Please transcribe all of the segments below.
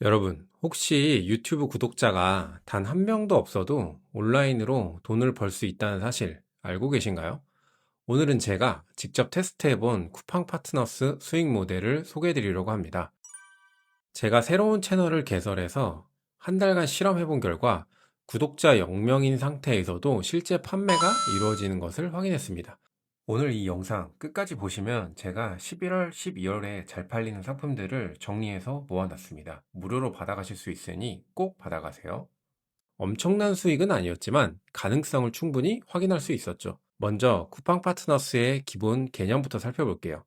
여러분, 혹시 유튜브 구독자가 단 한 명도 없어도 온라인으로 돈을 벌 수 있다는 사실 알고 계신가요? 오늘은 제가 직접 테스트해본 쿠팡 파트너스 수익 모델을 소개해 드리려고 합니다. 제가 새로운 채널을 개설해서 한 달간 실험해본 결과 구독자 0명인 상태에서도 실제 판매가 이루어지는 것을 확인했습니다. 오늘 이 영상 끝까지 보시면 제가 11월, 12월에 잘 팔리는 상품들을 정리해서 모아놨습니다. 무료로 받아가실 수 있으니 꼭 받아가세요. 엄청난 수익은 아니었지만 가능성을 충분히 확인할 수 있었죠. 먼저 쿠팡 파트너스의 기본 개념부터 살펴볼게요.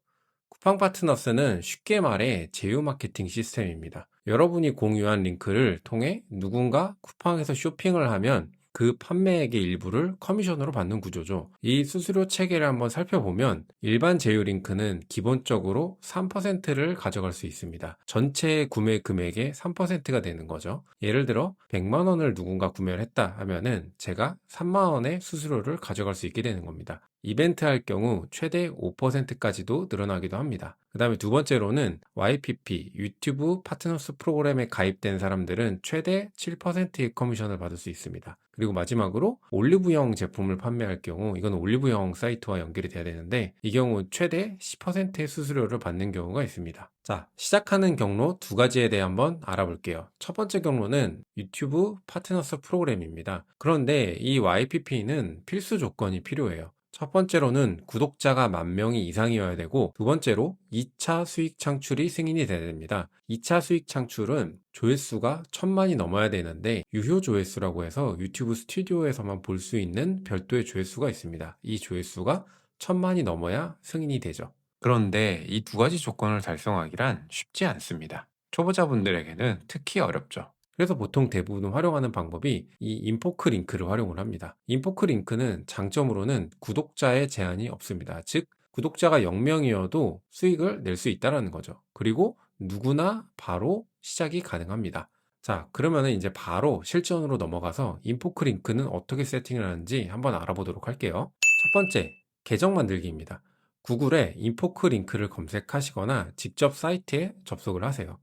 쿠팡 파트너스는 쉽게 말해 제휴 마케팅 시스템입니다. 여러분이 공유한 링크를 통해 누군가 쿠팡에서 쇼핑을 하면 그 판매액의 일부를 커미션으로 받는 구조죠. 이 수수료 체계를 한번 살펴보면 일반 제휴 링크는 기본적으로 3%를 가져갈 수 있습니다. 전체 구매 금액의 3%가 되는 거죠. 예를 들어 100만 원을 누군가 구매를 했다 하면은 제가 3만 원의 수수료를 가져갈 수 있게 되는 겁니다. 이벤트 할 경우 최대 5%까지도 늘어나기도 합니다. 그 다음에 두 번째로는 YPP, 유튜브 파트너스 프로그램에 가입된 사람들은 최대 7%의 커미션을 받을 수 있습니다. 그리고 마지막으로 올리브영 제품을 판매할 경우, 이건 올리브영 사이트와 연결이 돼야 되는데 이 경우 최대 10%의 수수료를 받는 경우가 있습니다. 자, 시작하는 경로 두 가지에 대해 한번 알아볼게요. 첫 번째 경로는 유튜브 파트너스 프로그램입니다. 그런데 이 YPP는 필수 조건이 필요해요. 첫 번째로는 구독자가 10,000명이 이상이어야 되고, 두 번째로 2차 수익 창출이 승인이 돼야 됩니다. 2차 수익 창출은 조회수가 1,000만이 넘어야 되는데 유효 조회수라고 해서 유튜브 스튜디오에서만 볼 수 있는 별도의 조회수가 있습니다. 이 조회수가 1,000만이 넘어야 승인이 되죠. 그런데 이 두 가지 조건을 달성하기란 쉽지 않습니다. 초보자분들에게는 특히 어렵죠. 그래서 보통 대부분 활용하는 방법이 이 인포크 링크를 활용을 합니다. 인포크 링크는 장점으로는 구독자의 제한이 없습니다. 즉, 구독자가 0명이어도 수익을 낼 수 있다는 거죠. 그리고 누구나 바로 시작이 가능합니다. 자, 그러면은 이제 바로 실전으로 넘어가서 인포크 링크는 어떻게 세팅을 하는지 한번 알아보도록 할게요. 첫 번째, 계정 만들기입니다. 구글에 인포크 링크를 검색하시거나 직접 사이트에 접속을 하세요.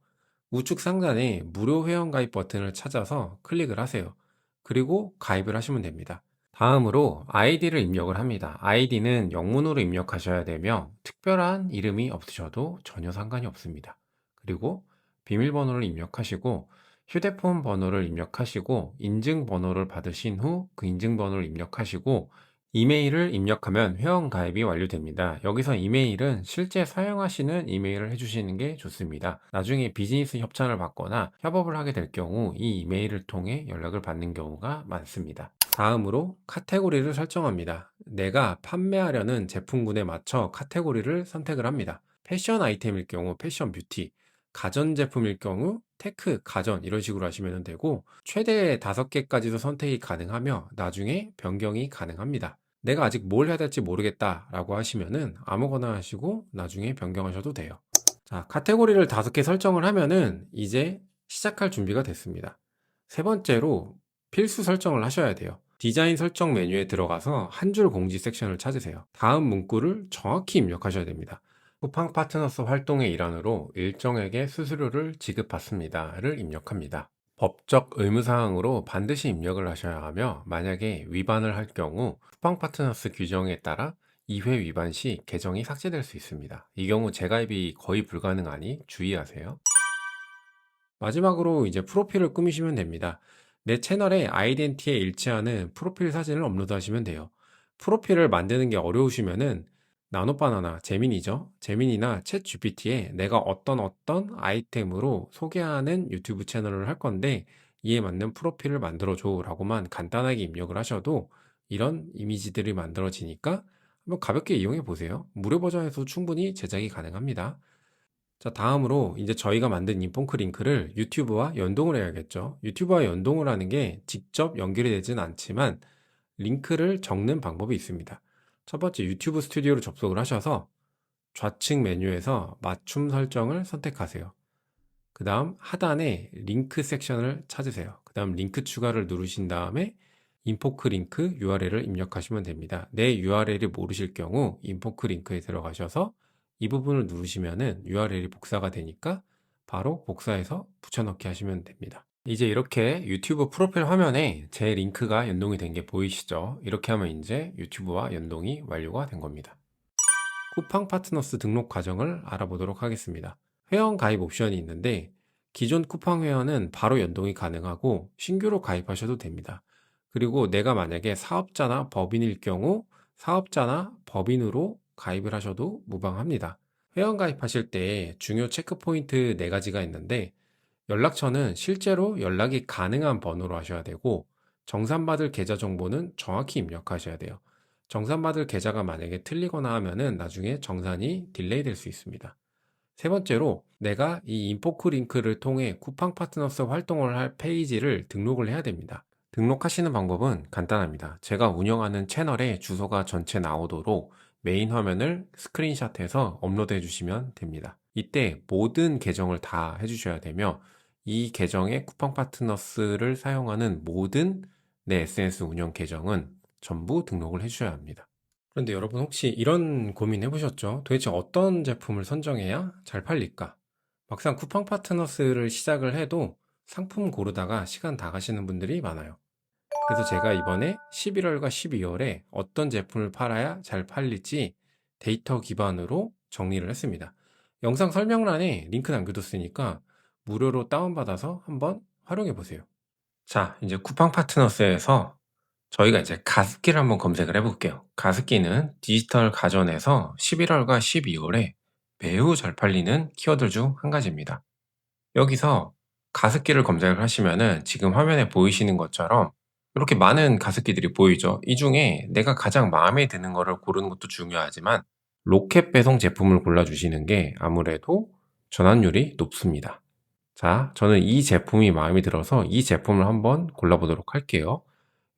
우측 상단에 무료 회원가입 버튼을 찾아서 클릭을 하세요. 그리고 가입을 하시면 됩니다. 다음으로 아이디를 입력을 합니다. 아이디는 영문으로 입력하셔야 되며 특별한 이름이 없으셔도 전혀 상관이 없습니다. 그리고 비밀번호를 입력하시고 휴대폰 번호를 입력하시고 인증번호를 받으신 후 그 인증번호를 입력하시고 이메일을 입력하면 회원 가입이 완료됩니다. 여기서 이메일은 실제 사용하시는 이메일을 해주시는 게 좋습니다. 나중에 비즈니스 협찬을 받거나 협업을 하게 될 경우 이 이메일을 통해 연락을 받는 경우가 많습니다. 다음으로 카테고리를 설정합니다. 내가 판매하려는 제품군에 맞춰 카테고리를 선택을 합니다. 패션 아이템일 경우 패션 뷰티, 가전제품일 경우 테크, 가전 이런 식으로 하시면 되고 최대 5개까지도 선택이 가능하며 나중에 변경이 가능합니다. 내가 아직 뭘 해야 될지 모르겠다 라고 하시면은 아무거나 하시고 나중에 변경하셔도 돼요. 자, 카테고리를 5개 설정을 하면은 이제 시작할 준비가 됐습니다. 세 번째로 필수 설정을 하셔야 돼요. 디자인 설정 메뉴에 들어가서 한 줄 공지 섹션을 찾으세요. 다음 문구를 정확히 입력하셔야 됩니다. 쿠팡 파트너스 활동의 일환으로 일정에게 수수료를 지급받습니다를 입력합니다. 법적 의무사항으로 반드시 입력을 하셔야 하며 만약에 위반을 할 경우 쿠팡 파트너스 규정에 따라 2회 위반 시 계정이 삭제될 수 있습니다. 이 경우 재가입이 거의 불가능하니 주의하세요. 마지막으로 이제 프로필을 꾸미시면 됩니다. 내 채널의 아이덴티티에 일치하는 프로필 사진을 업로드하시면 돼요. 프로필을 만드는 게 어려우시면은 나노바나나, 재민이죠. 재민이나 챗 GPT에 내가 어떤 아이템으로 소개하는 유튜브 채널을 할 건데 이에 맞는 프로필을 만들어줘 라고만 간단하게 입력을 하셔도 이런 이미지들이 만들어지니까 한번 가볍게 이용해 보세요. 무료 버전에서 충분히 제작이 가능합니다. 자, 다음으로 이제 저희가 만든 인폰크 링크를 유튜브와 연동을 해야겠죠. 유튜브와 연동을 하는 게 직접 연결이 되진 않지만 링크를 적는 방법이 있습니다. 첫 번째 유튜브 스튜디오로 접속을 하셔서 좌측 메뉴에서 맞춤 설정을 선택하세요. 그 다음 하단에 링크 섹션을 찾으세요. 그 다음 링크 추가를 누르신 다음에 인포크 링크 URL을 입력하시면 됩니다. 내 URL이 모르실 경우 인포크 링크에 들어가셔서 이 부분을 누르시면은 URL이 복사가 되니까 바로 복사해서 붙여넣기 하시면 됩니다. 이제 이렇게 유튜브 프로필 화면에 제 링크가 연동이 된 게 보이시죠? 이렇게 하면 이제 유튜브와 연동이 완료가 된 겁니다. 쿠팡 파트너스 등록 과정을 알아보도록 하겠습니다. 회원 가입 옵션이 있는데 기존 쿠팡 회원은 바로 연동이 가능하고 신규로 가입하셔도 됩니다. 그리고 내가 만약에 사업자나 법인일 경우 사업자나 법인으로 가입을 하셔도 무방합니다. 회원 가입하실 때 중요 체크 포인트 4가지가 있는데 연락처는 실제로 연락이 가능한 번호로 하셔야 되고 정산받을 계좌 정보는 정확히 입력하셔야 돼요. 정산받을 계좌가 만약에 틀리거나 하면은 나중에 정산이 딜레이 될 수 있습니다. 세 번째로 내가 이 인포크 링크를 통해 쿠팡 파트너스 활동을 할 페이지를 등록을 해야 됩니다. 등록하시는 방법은 간단합니다. 제가 운영하는 채널에 주소가 전체 나오도록 메인 화면을 스크린샷해서 업로드해 주시면 됩니다. 이때 모든 계정을 다 해주셔야 되며 이 계정에 쿠팡 파트너스를 사용하는 모든 내 SNS 운영 계정은 전부 등록을 해주셔야 합니다. 그런데 여러분 혹시 이런 고민 해보셨죠? 도대체 어떤 제품을 선정해야 잘 팔릴까? 막상 쿠팡 파트너스를 시작을 해도 상품 고르다가 시간 다 가시는 분들이 많아요. 그래서 제가 이번에 11월과 12월에 어떤 제품을 팔아야 잘 팔릴지 데이터 기반으로 정리를 했습니다. 영상 설명란에 링크 남겨뒀으니까 무료로 다운받아서 한번 활용해 보세요. 자, 이제 쿠팡 파트너스에서 저희가 이제 가습기를 한번 검색을 해볼게요. 가습기는 디지털 가전에서 11월과 12월에 매우 잘 팔리는 키워드 중 한 가지입니다. 여기서 가습기를 검색을 하시면은 지금 화면에 보이시는 것처럼 이렇게 많은 가습기들이 보이죠. 이 중에 내가 가장 마음에 드는 거를 고르는 것도 중요하지만 로켓 배송 제품을 골라주시는 게 아무래도 전환율이 높습니다. 자, 저는 이 제품이 마음에 들어서 이 제품을 한번 골라보도록 할게요.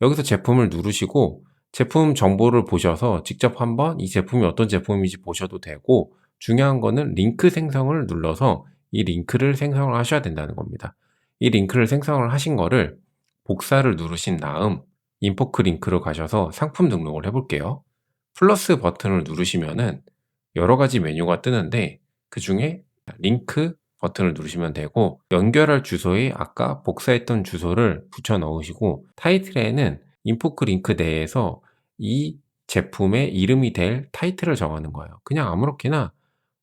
여기서 제품을 누르시고 제품 정보를 보셔서 직접 한번 이 제품이 어떤 제품인지 보셔도 되고 중요한 거는 링크 생성을 눌러서 이 링크를 생성을 하셔야 된다는 겁니다. 이 링크를 생성을 하신 거를 복사를 누르신 다음 인포크 링크로 가셔서 상품 등록을 해볼게요. 플러스 버튼을 누르시면은 여러 가지 메뉴가 뜨는데 그 중에 링크 버튼을 누르시면 되고 연결할 주소에 아까 복사했던 주소를 붙여 넣으시고 타이틀에는 인포크 링크 내에서 이 제품의 이름이 될 타이틀을 정하는 거예요. 그냥 아무렇게나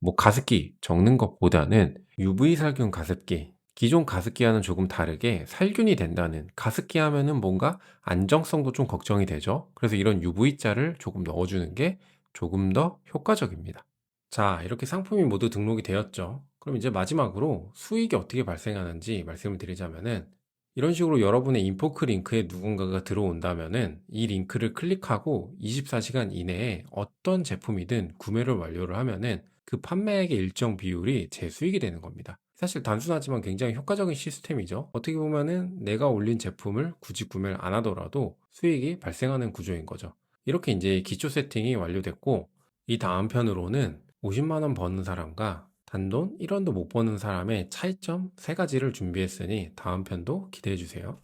뭐 가습기 적는 것보다는 UV 살균 가습기, 기존 가습기와는 조금 다르게 살균이 된다는, 가습기 하면은 뭔가 안정성도 좀 걱정이 되죠. 그래서 이런 UV자를 조금 넣어주는 게 조금 더 효과적입니다. 자, 이렇게 상품이 모두 등록이 되었죠. 그럼 이제 마지막으로 수익이 어떻게 발생하는지 말씀을 드리자면은 이런 식으로 여러분의 인포크 링크에 누군가가 들어온다면은 이 링크를 클릭하고 24시간 이내에 어떤 제품이든 구매를 완료를 하면은 그 판매액의 일정 비율이 제 수익이 되는 겁니다. 사실 단순하지만 굉장히 효과적인 시스템이죠. 어떻게 보면은 내가 올린 제품을 굳이 구매를 안 하더라도 수익이 발생하는 구조인 거죠. 이렇게 이제 기초 세팅이 완료됐고 이 다음 편으로는 50만 원 버는 사람과 단돈 1원도 못 버는 사람의 차이점 3가지를 준비했으니 다음 편도 기대해 주세요.